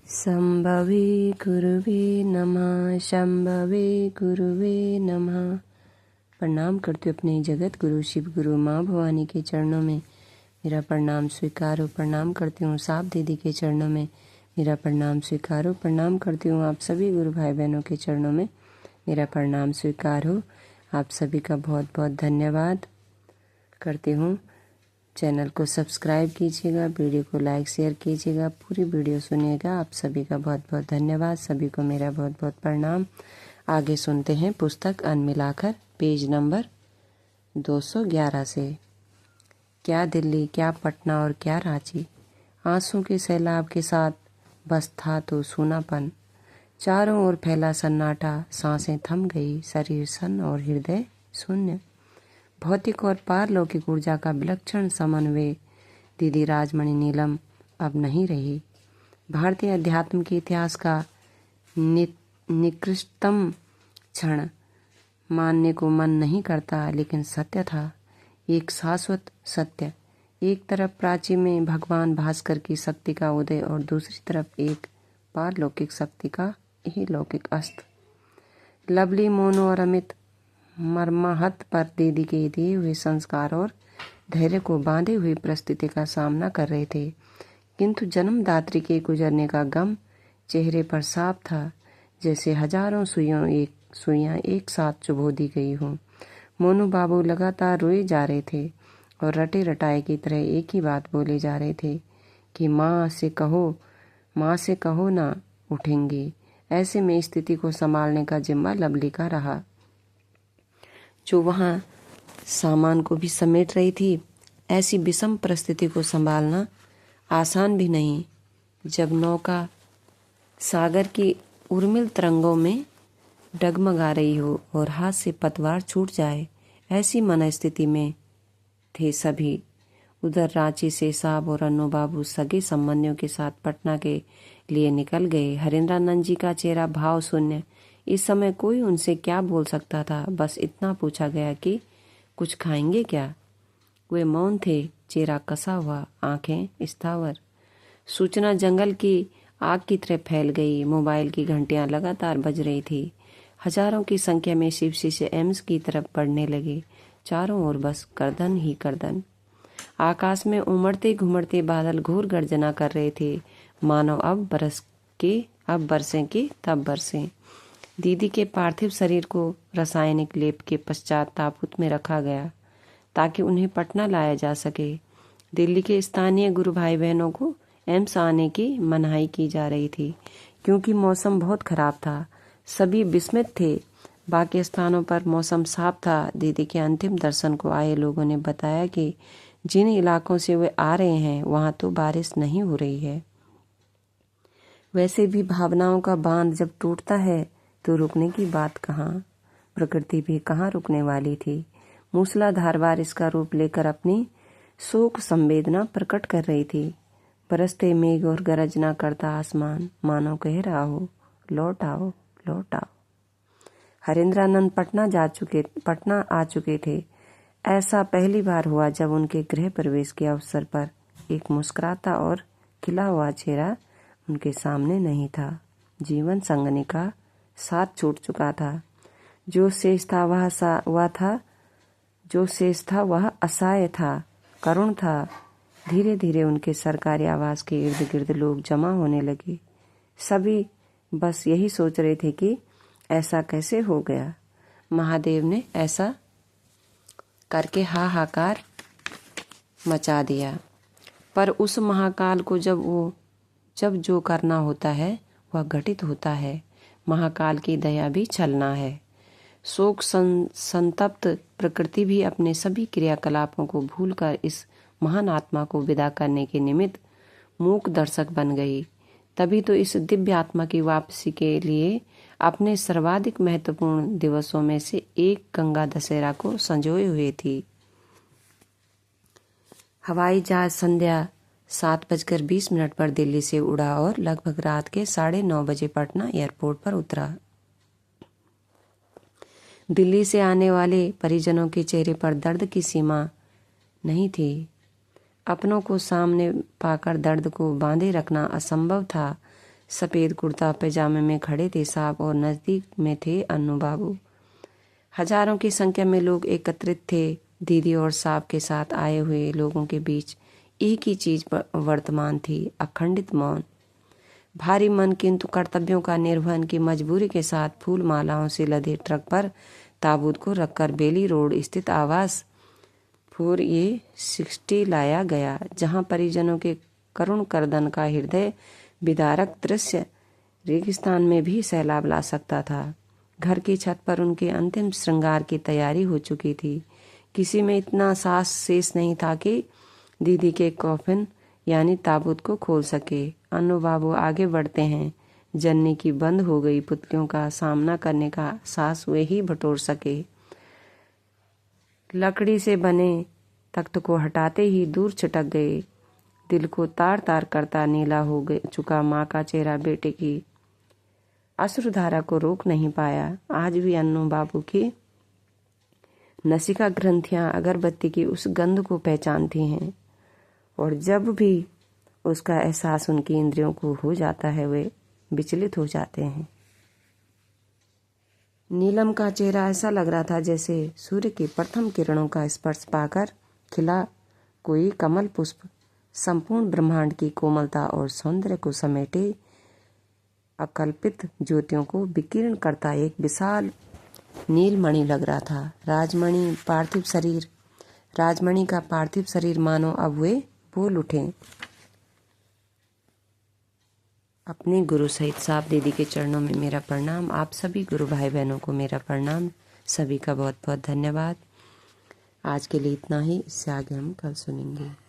शंभवे गुरुवे नमः। शंभवे गुरुवे नमः। प्रणाम करती हूँ अपने जगत गुरु शिव गुरु माँ भवानी के चरणों में मेरा प्रणाम स्वीकारो। प्रणाम करती हूँ साप दीदी के चरणों में मेरा प्रणाम स्वीकारो। प्रणाम करती हूँ आप सभी गुरु भाई बहनों के चरणों में मेरा प्रणाम स्वीकार हो। आप सभी का बहुत बहुत धन्यवाद करती हूँ। चैनल को सब्सक्राइब कीजिएगा, वीडियो को लाइक शेयर कीजिएगा, पूरी वीडियो सुनिएगा। आप सभी का बहुत बहुत धन्यवाद। सभी को मेरा बहुत बहुत प्रणाम। आगे सुनते हैं पुस्तक अन्न मिलाकर, पेज नंबर 211 से। क्या दिल्ली, क्या पटना और क्या रांची, आंसू के सैलाब के साथ बस था तो सूनापन। चारों ओर फैला सन्नाटा, सांसें थम गई, शरीर सन और हृदय शून्य। भौतिक और पारलौकिक ऊर्जा का विलक्षण समन्वय। दीदी राजमणि नीलम अब नहीं रही। भारतीय अध्यात्म के इतिहास का निकृष्टतम क्षण मानने को मन नहीं करता, लेकिन सत्य था, एक शाश्वत सत्य। एक तरफ प्राची में भगवान भास्कर की शक्ति का उदय और दूसरी तरफ एक पारलौकिक शक्ति का ही लौकिक अस्त। लवली, मोनू और अमित मर्माहत पर दीदी के दिए हुए संस्कार और धैर्य को बांधे हुए परिस्थिति का सामना कर रहे थे, किंतु जन्मदात्री के गुजरने का गम चेहरे पर साफ था, जैसे हजारों सुइयां एक साथ चुभो दी गई हों। मोनू बाबू लगातार रोए जा रहे थे और रटे रटाए की तरह एक ही बात बोले जा रहे थे कि माँ से कहो ना उठेंगी। ऐसे में स्थिति को संभालने का जिम्मा लवली का रहा, जो वहां सामान को भी समेट रही थी। ऐसी विषम परिस्थिति को संभालना आसान भी नहीं, जब नौका सागर की उर्मिल तरंगों में डगमगा रही हो और हाथ से पतवार छूट जाए। ऐसी मनस्थिति में थे सभी। उधर रांची से साहब और अन्नू बाबू सगे संबंधियों के साथ पटना के लिए निकल गए। हरेंद्रानंद जी का चेहरा भाव शून्य। इस समय कोई उनसे क्या बोल सकता था। बस इतना पूछा गया कि कुछ खाएंगे क्या। वे मौन थे, चेहरा कसा हुआ, आंखें स्थावर। सूचना जंगल की आग की तरह फैल गई। मोबाइल की घंटियां लगातार बज रही थी। हजारों की संख्या में शिवसी से एम्स की तरफ बढ़ने लगे। चारों ओर बस गर्दन ही गर्दन। आकाश में उमड़ते घुमड़ते बादल घोर गर्जना कर रहे थे, मानो अब बरसें के तब बरसें। दीदी के पार्थिव शरीर को रासायनिक लेप के पश्चात ताबूत में रखा गया ताकि उन्हें पटना लाया जा सके। दिल्ली के स्थानीय गुरु भाई बहनों को एम्स आने की मनाही की जा रही थी, क्योंकि मौसम बहुत खराब था। सभी विस्मित थे। बाकी स्थानों पर मौसम साफ था। दीदी के अंतिम दर्शन को आए लोगों ने बताया कि जिन इलाकों से वे आ रहे हैं वहां तो बारिश नहीं हो रही है। वैसे भी भावनाओं का बांध जब टूटता है तो रुकने की बात कहाँ। प्रकृति भी कहाँ रुकने वाली थी। मूसलाधार बारिश का रूप लेकर अपनी शोक संवेदना प्रकट कर रही थी। बरसते मेघ और गरजना करता आसमान मानो कह रहा हो, लौट आओ लौट आओ। हरेंद्रानंद पटना आ चुके थे। ऐसा पहली बार हुआ जब उनके गृह प्रवेश के अवसर पर एक मुस्कुराता और खिला हुआ चेहरा उनके सामने नहीं था। जीवन संगनी का साथ छूट चुका था। जो शेष था वह असहाय था, करुण था। धीरे धीरे उनके सरकारी आवास के इर्द गिर्द लोग जमा होने लगे। सभी बस यही सोच रहे थे कि ऐसा कैसे हो गया। महादेव ने ऐसा करके हाहाकार मचा दिया। पर उस महाकाल को जब जो करना होता है वह घटित होता है। महाकाल की दया भी छलना है। शोक संतप्त प्रकृति भी अपने सभी क्रियाकलापों को भूलकर इस महान आत्मा को विदा करने के निमित्त मूक दर्शक बन गई। तभी तो इस दिव्य आत्मा की वापसी के लिए अपने सर्वाधिक महत्वपूर्ण दिवसों में से एक गंगा दशहरा को संजोए हुए थी। हवाई जहाज संध्या 7:20 पर दिल्ली से उड़ा और लगभग रात के 9:30 बजे पटना एयरपोर्ट पर उतरा। दिल्ली से आने वाले परिजनों के चेहरे पर दर्द की सीमा नहीं थी। अपनों को सामने पाकर दर्द को बांधे रखना असंभव था। सफ़ेद कुर्ता पैजामे में खड़े थे साहब और नज़दीक में थे अन्नू बाबू। हजारों की संख्या में लोग एकत्रित थे। दीदी और साहब के साथ आए हुए लोगों के बीच एक ही चीज वर्तमान थी, अखंडित मौन। भारी मन किंतु कर्तव्यों का निर्वहन की मजबूरी के साथ फूल मालाओं से लदे ट्रक पर ताबूत को रखकर बेली रोड स्थित आवास 4A60 लाया गया, जहां परिजनों के करुण कर्दन का हृदय विदारक दृश्य रेगिस्तान में भी सैलाब ला सकता था। घर की छत पर उनके अंतिम श्रृंगार की तैयारी हो चुकी थी। किसी में इतना साहस शेष नहीं था कि दीदी के कॉफिन यानी ताबूत को खोल सके। अन्नू बाबू आगे बढ़ते हैं। जननी की बंद हो गई पुतलियों का सामना करने का साहस वे ही बटोर सके। लकड़ी से बने तख्त को हटाते ही दूर छिटक गए। दिल को तार तार करता नीला हो चुका माँ का चेहरा बेटे की अश्रुधारा को रोक नहीं पाया। आज भी अन्नू बाबू की नसिका ग्रंथियां अगरबत्ती की उस गंध को पहचानती हैं और जब भी उसका एहसास उनकी इंद्रियों को हो जाता है वे विचलित हो जाते हैं। नीलम का चेहरा ऐसा लग रहा था जैसे सूर्य की प्रथम किरणों का स्पर्श पाकर खिला कोई कमल पुष्प। संपूर्ण ब्रह्मांड की कोमलता और सौंदर्य को समेटे अकल्पित ज्योतियों को विकीर्ण करता एक विशाल नीलमणि लग रहा था। राजमणि का पार्थिव शरीर मानो अब वे बोल उठे। अपने गुरु सहित साहब दीदी के चरणों में मेरा प्रणाम। आप सभी गुरु भाई बहनों को मेरा प्रणाम। सभी का बहुत बहुत धन्यवाद। आज के लिए इतना ही, इससे आगे हम कल सुनेंगे।